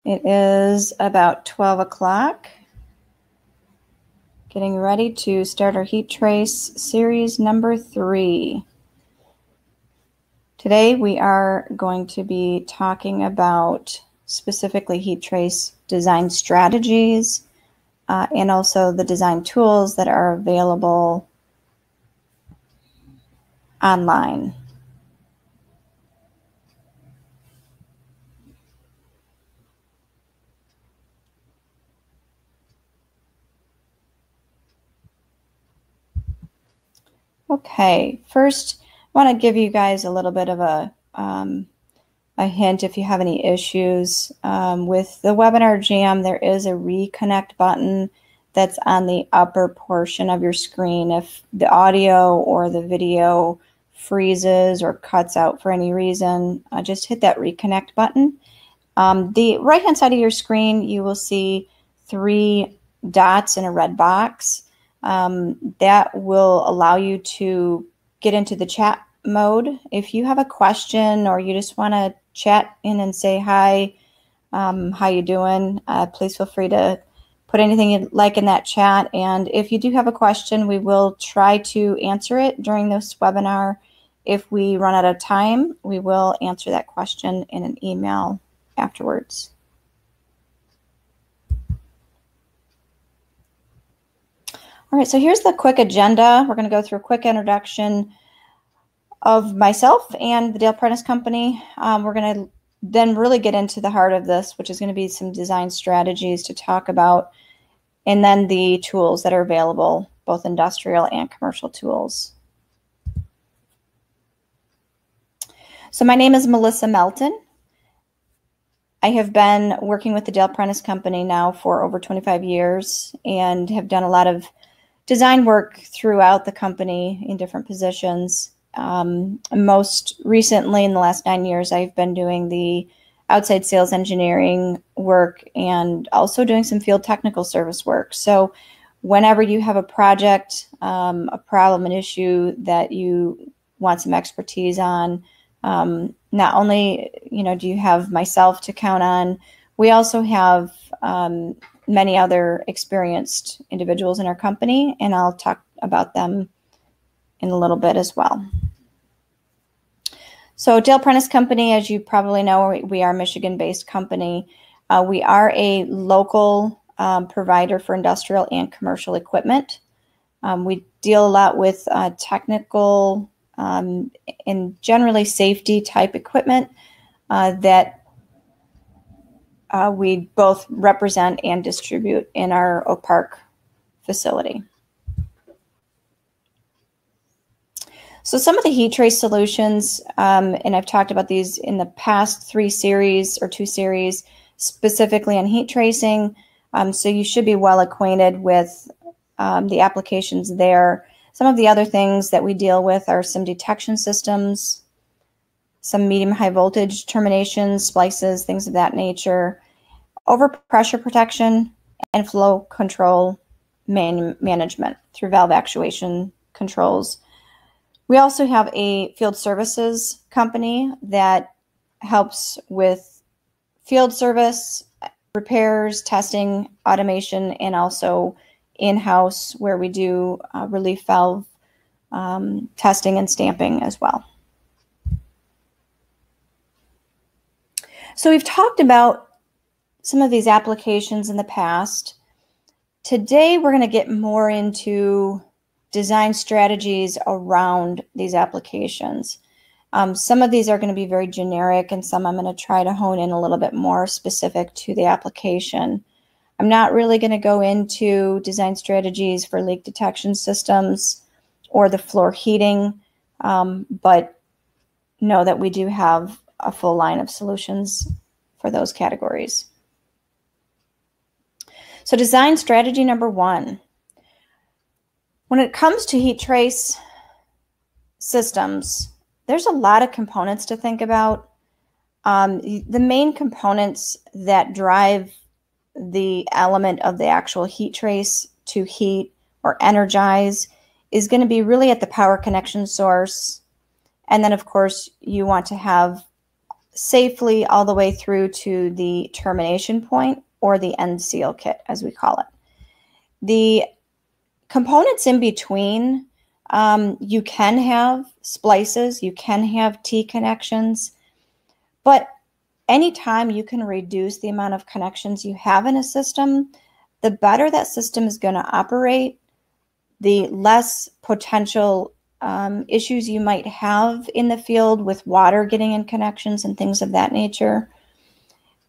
It is about 12 o'clock. Getting ready to start our heat trace series number 3. Today we are going to be talking about specifically heat trace design strategies and also the design tools that are available online. Okay, first I want to give you guys a little bit of a hint if you have any issues. With the Webinar Jam, there is a reconnect button that's on the upper portion of your screen. If the audio or the video freezes or cuts out for any reason, just hit that reconnect button. The right-hand side of your screen, you will see 3 dots in a red box. That will allow you to get into the chat mode. If you have a question or you just want to chat in and say hi, how you doing, please feel free to put anything you'd like in that chat. And if you do have a question, we will try to answer it during this webinar. If we run out of time, we will answer that question in an email afterwards. All right, so here's the quick agenda. We're going to go through a quick introduction of myself and the Dale Prentice Company. We're going to then really get into the heart of this, which is going to be some design strategies to talk about, and then the tools that are available, both industrial and commercial tools. So my name is Melissa Melton. I have been working with the Dale Prentice Company now for over 25 years and have done a lot of design work throughout the company in different positions. Most recently, in the last 9 years, I've been doing the outside sales engineering work and also doing some field technical service work. So whenever you have a project, a problem, an issue that you want some expertise on, not only do you have myself to count on, we also have many other experienced individuals in our company, and I'll talk about them in a little bit as well. So Dale Prentice Company, as you probably know, we are a Michigan-based company. We are a local provider for industrial and commercial equipment. We deal a lot with technical and generally safety type equipment that we both represent and distribute in our Oak Park facility. So some of the heat trace solutions, and I've talked about these in the past 3 series or 2 series, specifically on heat tracing. So you should be well acquainted with the applications there. Some of the other things that we deal with are some detection systems, some medium high voltage terminations, splices, things of that nature, overpressure protection, and flow control management through valve actuation controls. We also have a field services company that helps with field service, repairs, testing, automation, and also in-house where we do relief valve testing and stamping as well. So we've talked about some of these applications in the past. Today we're going to get more into design strategies around these applications. Some of these are going to be very generic, and some I'm going to try to hone in a little bit more specific to the application. I'm not really going to go into design strategies for leak detection systems or the floor heating, but know that we do have a full line of solutions for those categories. So design strategy number 1. When it comes to heat trace systems, there's a lot of components to think about. The main components that drive the element of the actual heat trace to heat or energize is going to be really at the power connection source. And then, of course, you want to have safely all the way through to the termination point, or the end seal kit, as we call it. The components in between, you can have splices, you can have T-connections, but anytime you can reduce the amount of connections you have in a system, the better that system is going to operate, the less potential issues you might have in the field with water getting in connections and things of that nature.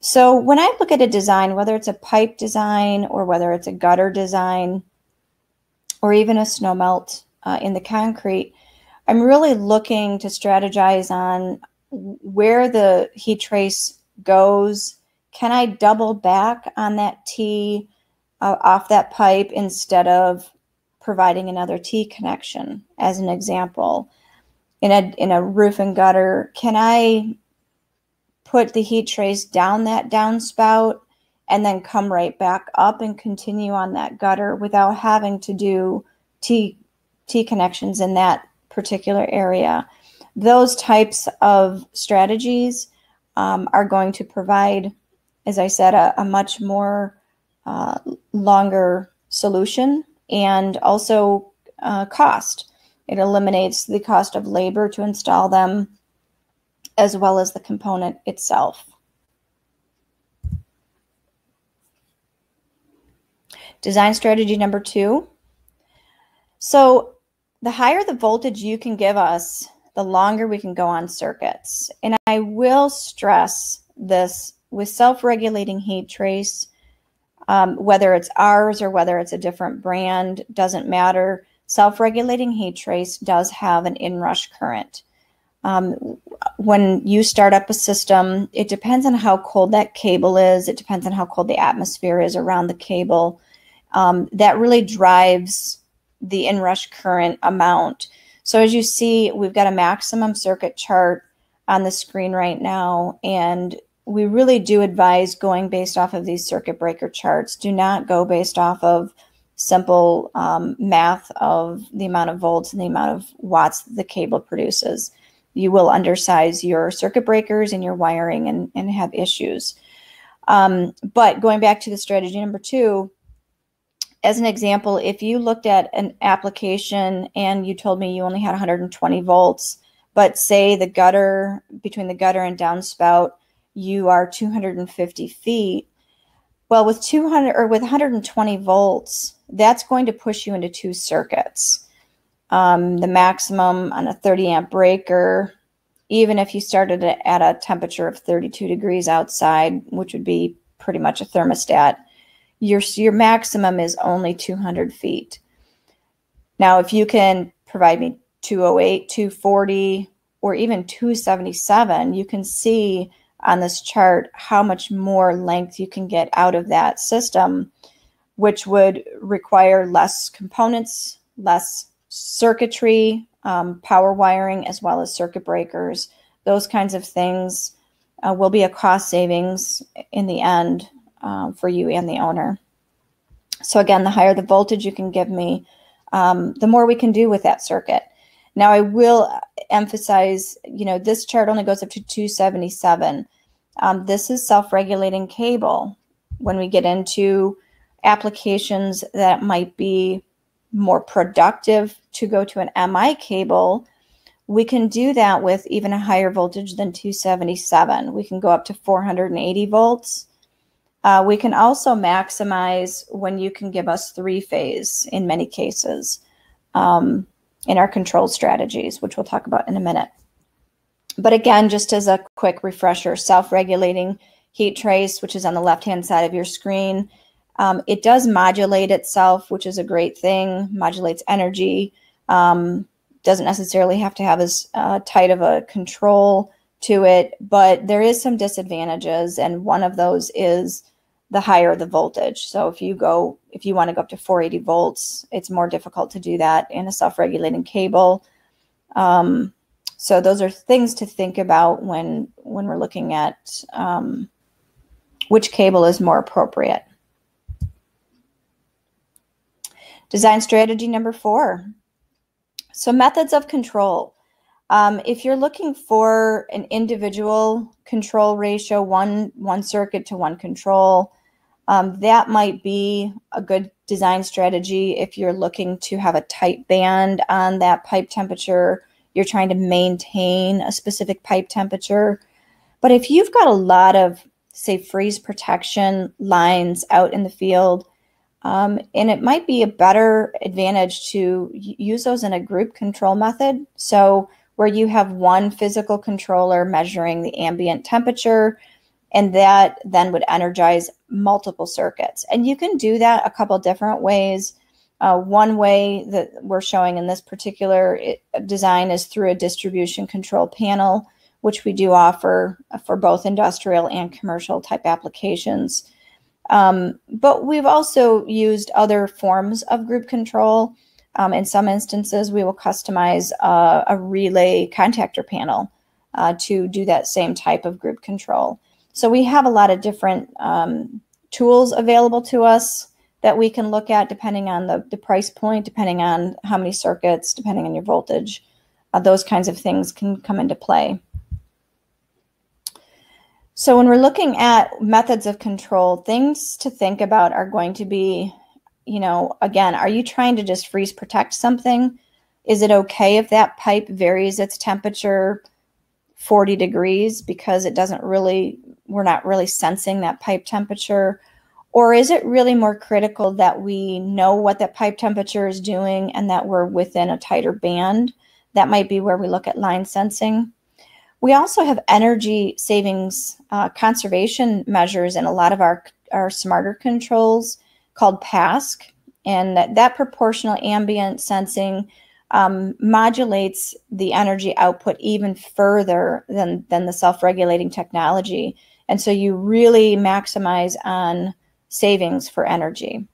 So when I look at a design, whether it's a pipe design or whether it's a gutter design or even a snow melt in the concrete, I'm really looking to strategize on where the heat trace goes. Can I double back on that T off that pipe instead of providing another T connection, as an example? In a roof and gutter, can I put the heat trace down that downspout and then come right back up and continue on that gutter without having to do T connections in that particular area? Those types of strategies are going to provide, as I said, a much more longer solution, and also cost. It eliminates the cost of labor to install them, as well as the component itself. Design strategy number 2. So the higher the voltage you can give us, the longer we can go on circuits. And I will stress this, with self-regulating heat trace, whether it's ours or whether it's a different brand, doesn't matter. Self-regulating heat trace does have an inrush current. When you start up a system, it depends on how cold that cable is. It depends on how cold the atmosphere is around the cable. That really drives the inrush current amount. So as you see, we've got a maximum circuit chart on the screen right now, and we really do advise going based off of these circuit breaker charts. Do not go based off of simple math of the amount of volts and the amount of watts that the cable produces. You will undersize your circuit breakers and your wiring and have issues. But going back to the strategy number 2, as an example, if you looked at an application and you told me you only had 120 volts, but say the gutter, between the gutter and downspout, you are 250 feet. Well, with 120 volts, that's going to push you into 2 circuits. The maximum on a 30 amp breaker, even if you started at a temperature of 32 degrees outside, which would be pretty much a thermostat, your maximum is only 200 feet. Now, if you can provide me 208, 240, or even 277, you can see on this chart how much more length you can get out of that system, which would require less components, less circuitry, power wiring, as well as circuit breakers. Those kinds of things will be a cost savings in the end for you and the owner. So again, the higher the voltage you can give me, the more we can do with that circuit. Now I will emphasize, this chart only goes up to 277. This is self-regulating cable. When we get into applications that might be more productive to go to an MI cable, we can do that with even a higher voltage than 277. We can go up to 480 volts. We can also maximize when you can give us 3-phase in many cases in our control strategies, which we'll talk about in a minute. But again, just as a quick refresher, self-regulating heat trace, which is on the left-hand side of your screen, it does modulate itself, which is a great thing, modulates energy, doesn't necessarily have to have as tight of a control to it, but there is some disadvantages, and one of those is the higher the voltage. So if you want to go up to 480 volts, it's more difficult to do that in a self-regulating cable. So those are things to think about when we're looking at which cable is more appropriate. Design strategy number 4. So methods of control. If you're looking for an individual control ratio, one circuit to one control, that might be a good design strategy if you're looking to have a tight band on that pipe temperature. You're trying to maintain a specific pipe temperature. But if you've got a lot of, say, freeze protection lines out in the field, and it might be a better advantage to use those in a group control method. So where you have one physical controller measuring the ambient temperature, and that then would energize multiple circuits. And you can do that a couple different ways. One way that we're showing in this particular design is through a distribution control panel, which we do offer for both industrial and commercial type applications. But we've also used other forms of group control. In some instances, we will customize a relay contactor panel to do that same type of group control. So we have a lot of different tools available to us that we can look at depending on the price point, depending on how many circuits, depending on your voltage. Those kinds of things can come into play. So when we're looking at methods of control, things to think about are going to be, you know, again, are you trying to just freeze protect something? Is it okay if that pipe varies its temperature 40 degrees because it doesn't really, we're not really sensing that pipe temperature? Or is it really more critical that we know what that pipe temperature is doing and that we're within a tighter band? That might be where we look at line sensing. We also have energy savings conservation measures in a lot of our smarter controls called PASC, and that proportional ambient sensing modulates the energy output even further than the self-regulating technology. And so you really maximize on savings for energy.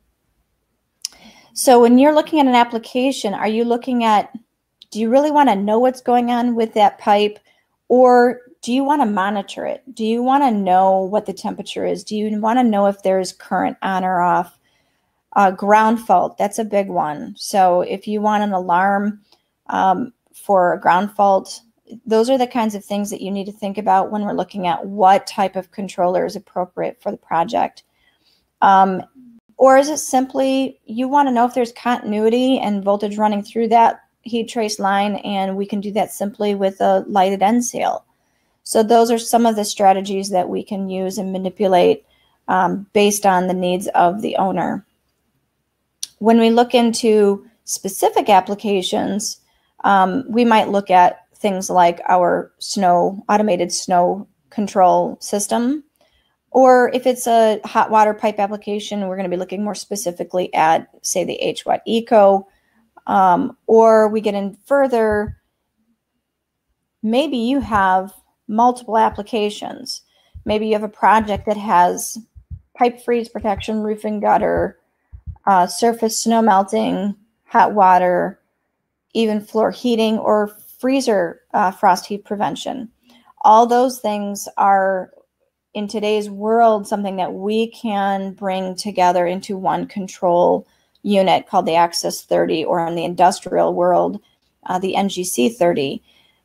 So when you're looking at an application, are you looking at, do you really want to know what's going on with that pipe? Or do you want to monitor it? Do you want to know what the temperature is? Do you want to know if there's current on or off? Ground fault, that's a big one. So if you want an alarm for a ground fault, those are the kinds of things that you need to think about when we're looking at what type of controller is appropriate for the project. Or is it simply you want to know if there's continuity and voltage running through that heat trace line, and we can do that simply with a lighted end sail. So those are some of the strategies that we can use and manipulate based on the needs of the owner. When we look into specific applications, we might look at things like our automated snow control system, or if it's a hot water pipe application, we're going to be looking more specifically at, say, the HWAT Eco. Or we get in further, maybe you have multiple applications. Maybe you have a project that has pipe freeze protection, roofing gutter, surface snow melting, hot water, even floor heating or freezer frost heat prevention. All those things are, in today's world, something that we can bring together into one control unit called the Access 30, or in the industrial world, the NGC 30.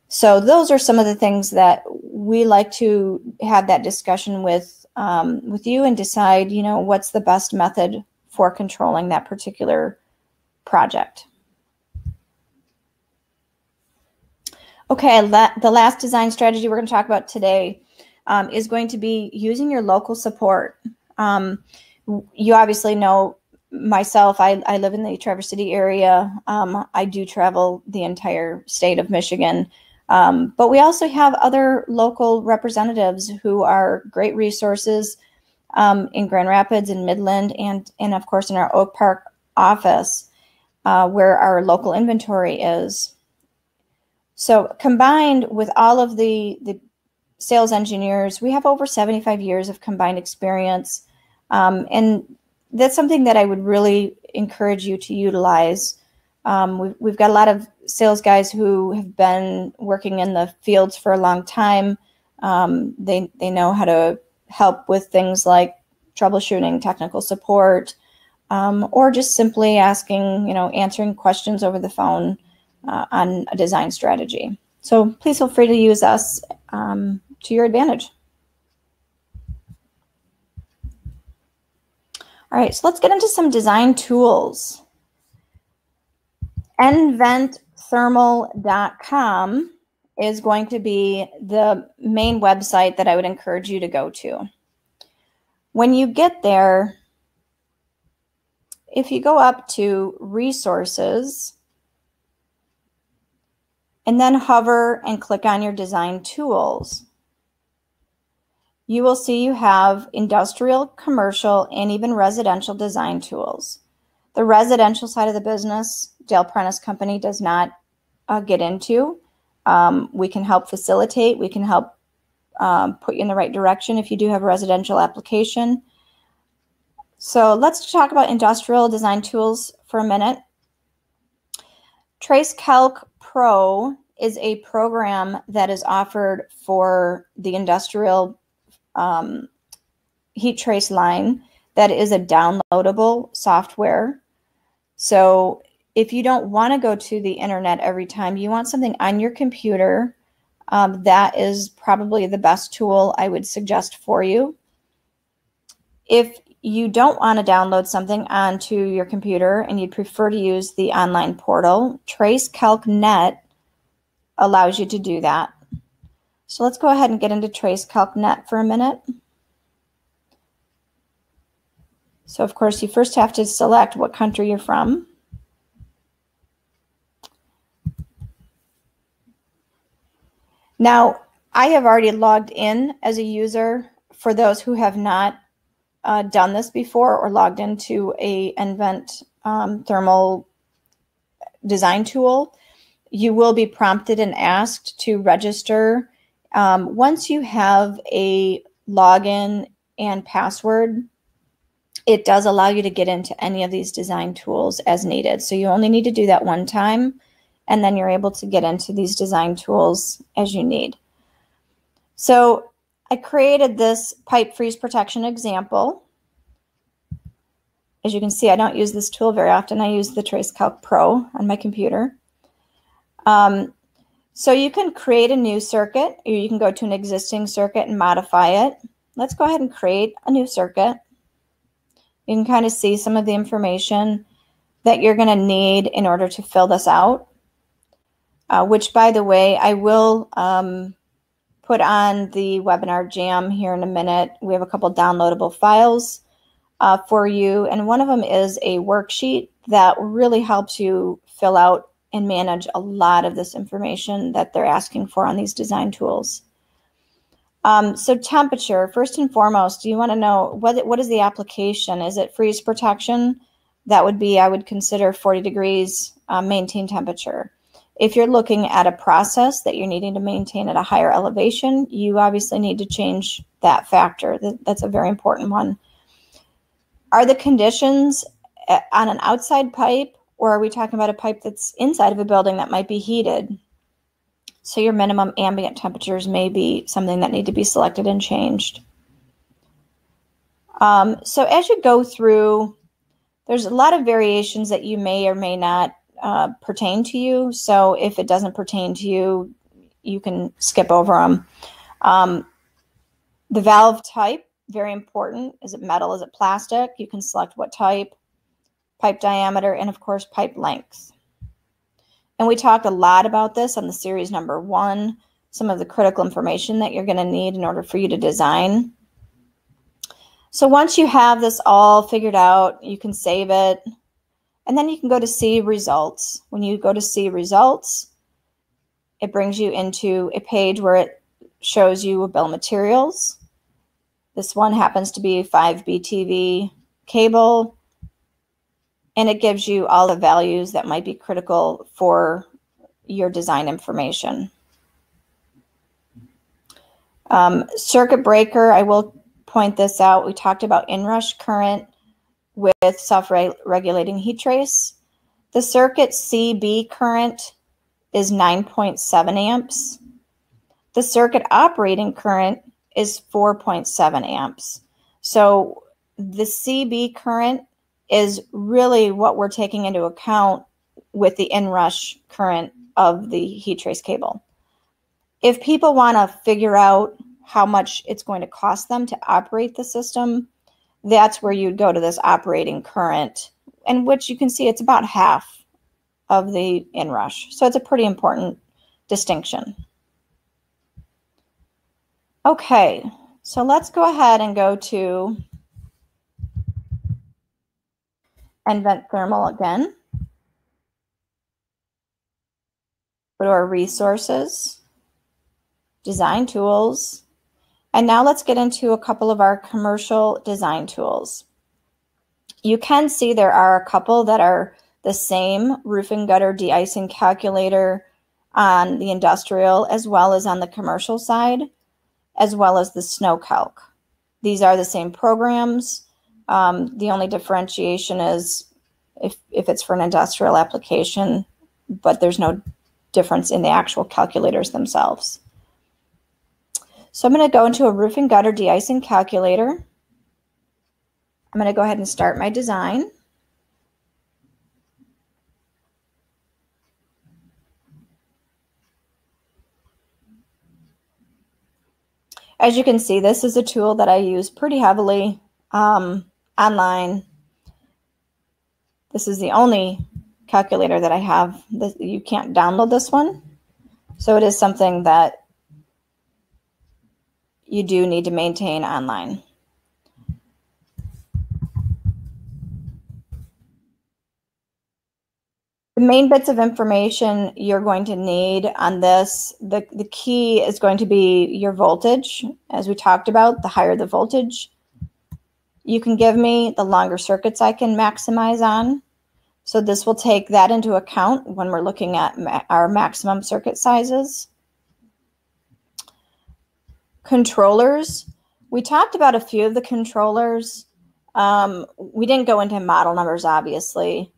So those are some of the things that we like to have that discussion with you and decide, you know, what's the best method for controlling that particular project. Okay, the last design strategy we're going to talk about today is going to be using your local support. You obviously know myself, I live in the Traverse City area. I do travel the entire state of Michigan, but we also have other local representatives who are great resources in Grand Rapids and Midland, and of course in our Oak Park office where our local inventory is. So combined with all of the sales engineers, we have over 75 years of combined experience, and that's something that I would really encourage you to utilize. We've got a lot of sales guys who have been working in the fields for a long time. They know how to help with things like troubleshooting, technical support, or just simply asking, answering questions over the phone on a design strategy. So please feel free to use us to your advantage. All right, so let's get into some design tools. nventthermal.com is going to be the main website that I would encourage you to go to. When you get there, if you go up to resources and then hover and click on your design tools, you will see you have industrial, commercial, and even residential design tools. The residential side of the business, Dale Prentice Company does not get into. We can help facilitate. We can help put you in the right direction if you do have a residential application. So let's talk about industrial design tools for a minute. TraceCalc Pro is a program that is offered for the industrial heat trace line that is a downloadable software. So if you don't want to go to the internet every time, you want something on your computer, that is probably the best tool I would suggest for you. If you don't want to download something onto your computer and you'd prefer to use the online portal, TraceCalc.net allows you to do that. So let's go ahead and get into TraceCalc.net for a minute. So of course you first have to select what country you're from. Now I have already logged in as a user. For those who have not done this before or logged into a nVent thermal design tool, you will be prompted and asked to register. Once you have a login and password, it does allow you to get into any of these design tools as needed. So you only need to do that one time, and then you're able to get into these design tools as you need. So I created this pipe freeze protection example. As you can see, I don't use this tool very often. I use the TraceCalc Pro on my computer. So you can create a new circuit, or you can go to an existing circuit and modify it. Let's go ahead and create a new circuit. You can kind of see some of the information that you're going to need in order to fill this out, which, by the way, I will put on the webinar jam here in a minute. We have a couple downloadable files for you, and one of them is a worksheet that really helps you fill out and manage a lot of this information that they're asking for on these design tools. So temperature, first and foremost, you want to know what is the application? Is it freeze protection? That would be, I would consider 40 degrees maintain temperature. If you're looking at a process that you're needing to maintain at a higher elevation, you obviously need to change that factor. That's a very important one. Are the conditions on an outside pipe, or are we talking about a pipe that's inside of a building that might be heated? So your minimum ambient temperatures may be something that need to be selected and changed. So as you go through, there's a lot of variations that you may or may not pertain to you. So if it doesn't pertain to you, you can skip over them. The valve type, very important. Is it metal? Is it plastic? You can select what type, pipe diameter, and of course pipe length. And we talked a lot about this on the series number 1, some of the critical information that you're going to need in order for you to design. So once you have this all figured out, you can save it, and then you can go to see results. When you go to see results, it brings you into a page where it shows you a bill of materials. This one happens to be 5BTV cable, and it gives you all the values that might be critical for your design information. Circuit breaker, I will point this out. We talked about inrush current with self-regulating heat trace. The circuit CB current is 9.7 amps. The circuit operating current is 4.7 amps. So the CB current is really what we're taking into account with the inrush current of the heat trace cable. If people want to figure out how much it's going to cost them to operate the system, that's where you'd go to this operating current, and which you can see it's about half of the inrush. So it's a pretty important distinction. Okay, so let's go ahead and go to nVent Thermal again. Go to our resources, design tools, and now let's get into a couple of our commercial design tools. You can see there are a couple that are the same roof and gutter de-icing calculator on the industrial as well as on the commercial side, as well as the SnowCalc. These are the same programs. The only differentiation is if it's for an industrial application, but there's no difference in the actual calculators themselves. So I'm going to go into a roof and gutter de-icing calculator. I'm going to go ahead and start my design. As you can see, this is a tool that I use pretty heavily online. This is the only calculator that I have. You can't download this one. So it is something that you do need to maintain online. The main bits of information you're going to need on this, the key is going to be your voltage. As we talked about, the higher the voltage you can give me, the longer circuits I can maximize on. So this will take that into account when we're looking at our maximum circuit sizes. Controllers. We talked about a few of the controllers. We didn't go into model numbers, obviously.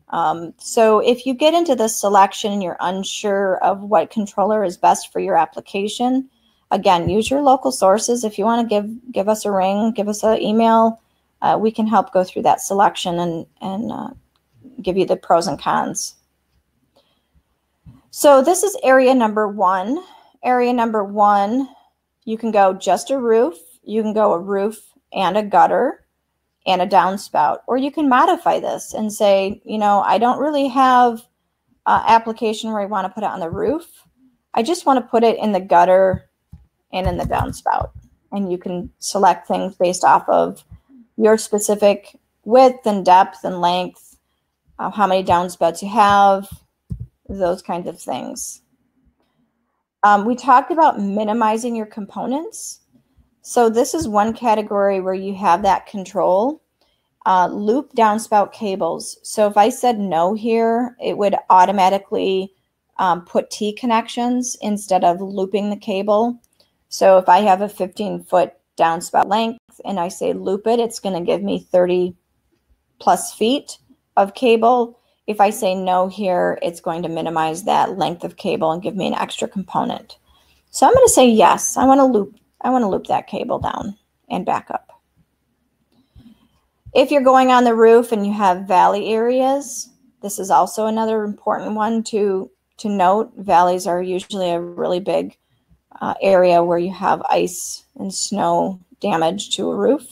So if you get into this selection and you're unsure of what controller is best for your application, again, use your local sources. If you want to give us a ring, give us an email, we can help go through that selection and give you the pros and cons. So this is area number 1. Area number 1, you can go just a roof, you can go a roof and a gutter and a downspout, or you can modify this and say, you know, I don't really have an application where I want to put it on the roof. I just want to put it in the gutter and in the downspout. And you can select things based off of your specific width and depth and length, how many downspouts you have, those kinds of things. We talked about minimizing your components. So this is one category where you have that control. Loop downspout cables. So if I said no here, it would automatically put T connections instead of looping the cable. So if I have a 15-foot downspout length and I say loop it, it's going to give me 30+ feet of cable. If I say no here, it's going to minimize that length of cable and give me an extra component. So I'm going to say yes, I want to loop that cable down and back up. If you're going on the roof and you have valley areas, this is also another important one to note. Valleys are usually a really big area where you have ice and snow damage to a roof.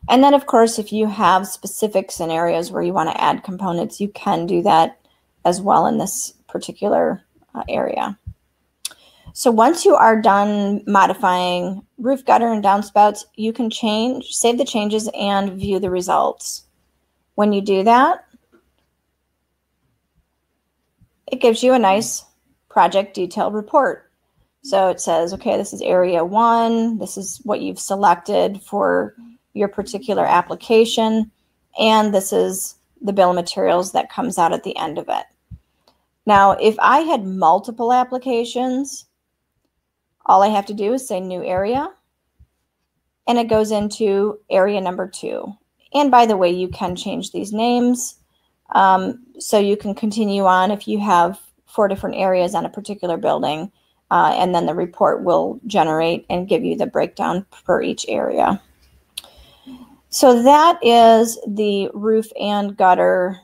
And then, of course, if you have specific scenarios where you want to add components, you can do that as well in this particular area. So once you are done modifying roof, gutter, and downspouts, you can save the changes and view the results. When you do that, it gives you a nice project detailed report. So it says, okay, this is area 1. This is what you've selected for your particular application. And this is the bill of materials that comes out at the end of it. Now, if I had multiple applications, all I have to do is say new area, and it goes into area number 2. And by the way, you can change these names. So you can continue on if you have 4 different areas on a particular building, and then the report will generate and give you the breakdown per each area. So that is the roof and gutter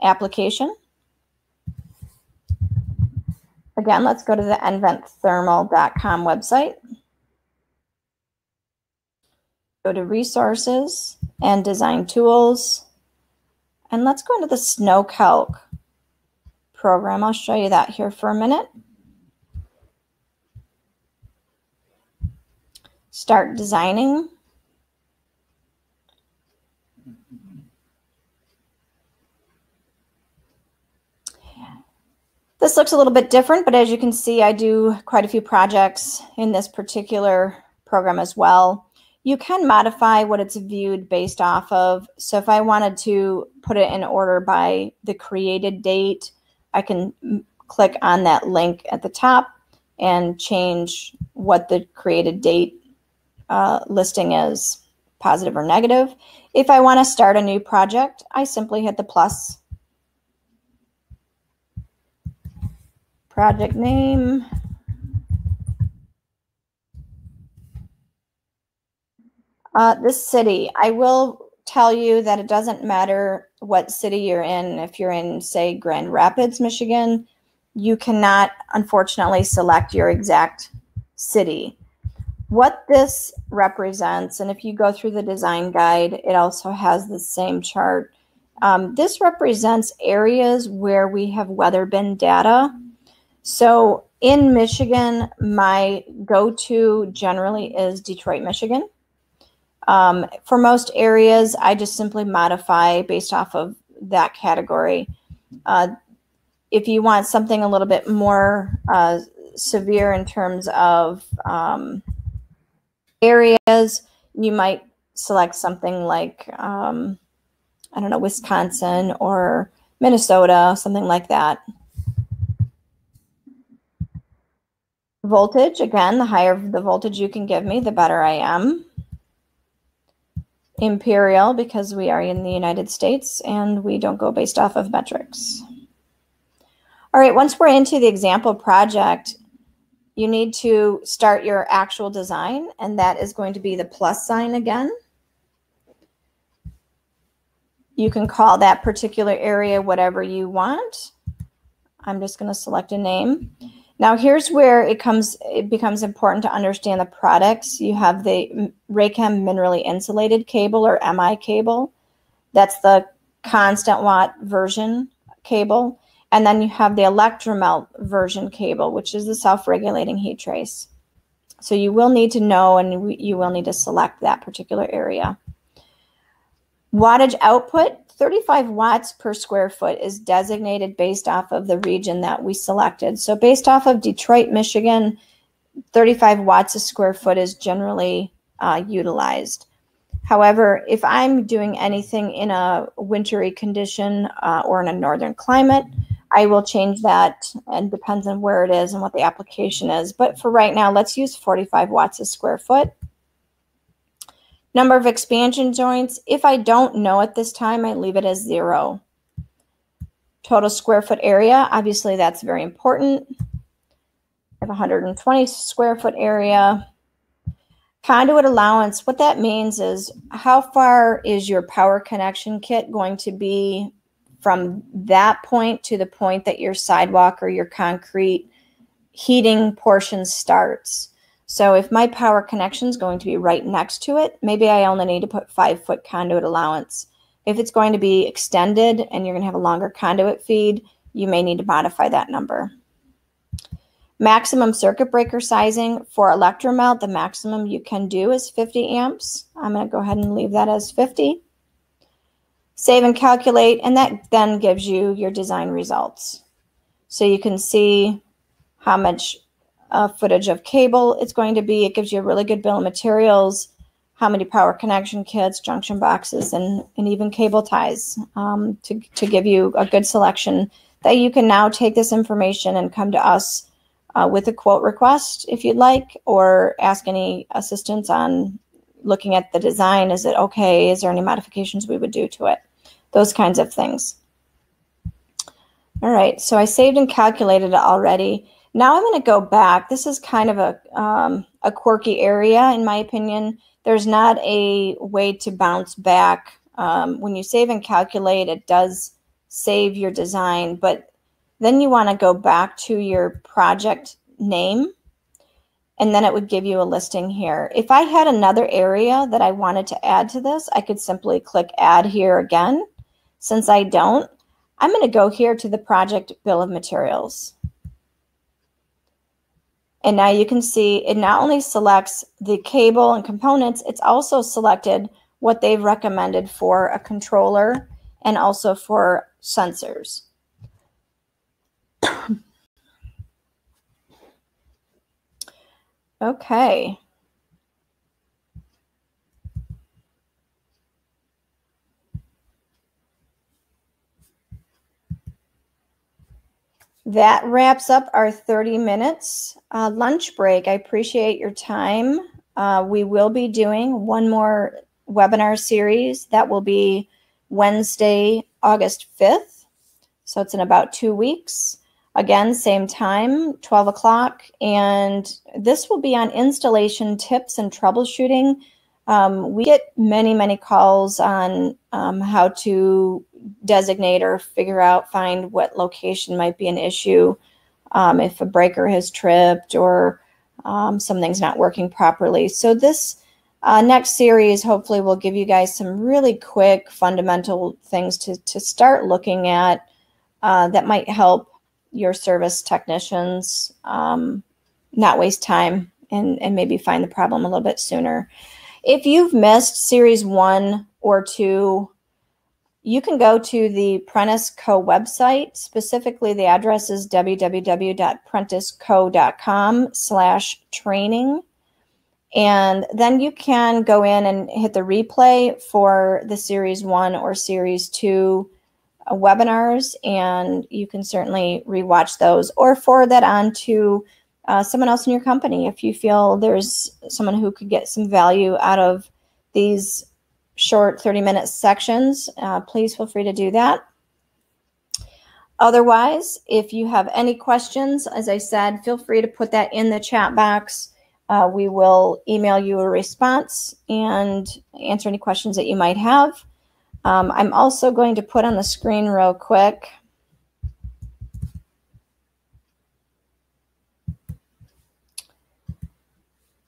application. Again, let's go to the nventthermal.com website. Go to Resources and Design Tools. And let's go into the SnowCalc program. I'll show you that here for a minute. Start designing. This looks a little bit different, but as you can see, I do quite a few projects in this particular program as well. You can modify what it's viewed based off of. So if I wanted to put it in order by the created date, I can click on that link at the top and change what the created date listing is, positive or negative. If I want to start a new project, I simply hit the plus. Project name. This city, I will tell you that it doesn't matter what city you're in. If you're in, say, Grand Rapids, Michigan, you cannot, unfortunately, select your exact city. What this represents, and if you go through the design guide, it also has the same chart. This represents areas where we have weather bin data. So in Michigan, my go-to generally is Detroit, Michigan. For most areas, I just simply modify based off of that category. If you want something a little bit more severe in terms of areas, you might select something like, I don't know, Wisconsin or Minnesota, something like that. Voltage, again, the higher the voltage you can give me, the better I am. Imperial, because we are in the United States and we don't go based off of metrics. All right, once we're into the example project, you need to start your actual design, and that is going to be the plus sign again. You can call that particular area whatever you want. I'm just going to select a name. Now here's where it becomes important to understand the products. You have the Raychem minerally insulated cable, or MI cable. That's the constant watt version cable. And then you have the electromelt version cable, which is the self-regulating heat trace. So you will need to know, and you will need to select that particular area. Wattage output, 35 watts per square foot is designated based off of the region that we selected. So based off of Detroit, Michigan, 35 watts a square foot is generally utilized. However, if I'm doing anything in a wintry condition or in a northern climate, I will change that, and depends on where it is and what the application is. But for right now, let's use 45 watts a square foot. Number of expansion joints, if I don't know at this time, I leave it as 0. Total square foot area, obviously that's very important. I have 120 square foot area. Conduit allowance, what that means is how far is your power connection kit going to be from that point to the point that your sidewalk or your concrete heating portion starts. So if my power connection is going to be right next to it, maybe I only need to put 5-foot conduit allowance. If it's going to be extended and you're going to have a longer conduit feed, you may need to modify that number. Maximum circuit breaker sizing for electromelt, the maximum you can do is 50 amps. I'm going to go ahead and leave that as 50. Save and calculate, and that then gives you your design results. So you can see how much footage of cable it's going to be. It gives you a really good bill of materials, how many power connection kits, junction boxes, and even cable ties to give you a good selection that you can now take this information and come to us with a quote request if you'd like, or ask any assistance on looking at the design. Is it okay? Is there any modifications we would do to it? Those kinds of things. All right, so I saved and calculated it already. Now I'm going to go back. This is kind of a quirky area, in my opinion. There's not a way to bounce back. When you save and calculate, it does save your design, but Then you want to go back to your project name, and then it would give you a listing here. If I had another area that I wanted to add to this, I could simply click add here again. Since I don't, I'm going to go here to the project bill of materials. And now you can see it not only selects the cable and components, it's also selected what they've recommended for a controller and also for sensors. Okay. That wraps up our 30 minutes lunch break. I appreciate your time. We will be doing one more webinar series that will be Wednesday, August 5th. So it's in about 2 weeks. Again, same time, 12 o'clock. And this will be on installation tips and troubleshooting. We get many, many calls on how to designate or figure out, find what location might be an issue, if a breaker has tripped or something's not working properly. So this next series hopefully will give you guys some really quick fundamental things to start looking at that might help your service technicians not waste time and maybe find the problem a little bit sooner. If you've missed series 1 or 2, you can go to the Prentice Co website. Specifically, the address is www.prenticeco.com/training. And then you can go in and hit the replay for the series 1 or series 2 webinars, and you can certainly rewatch those or forward that on to someone else in your company. If you feel there's someone who could get some value out of these short 30-minute sections, please feel free to do that. Otherwise, if you have any questions, as I said, feel free to put that in the chat box. We will email you a response and answer any questions that you might have. I'm also going to put on the screen real quick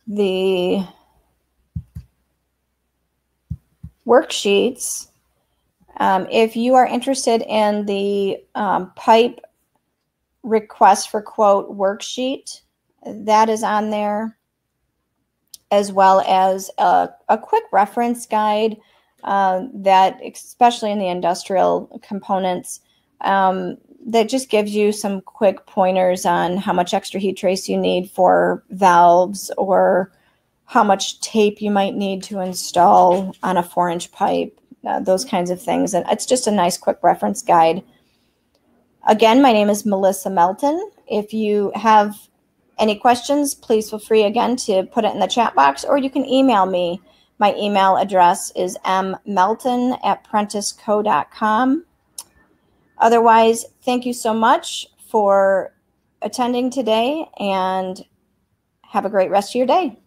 the worksheets. If you are interested in the pipe request for quote worksheet, that is on there, as well as a quick reference guide that, especially in the industrial components, that just gives you some quick pointers on how much extra heat trace you need for valves or how much tape you might need to install on a 4-inch pipe, those kinds of things. And it's just a nice quick reference guide. Again, my name is Melissa Melton. If you have any questions, please feel free again to put it in the chat box, or you can email me. My email address is mmelton@prenticeco.com. Otherwise, thank you so much for attending today, and have a great rest of your day.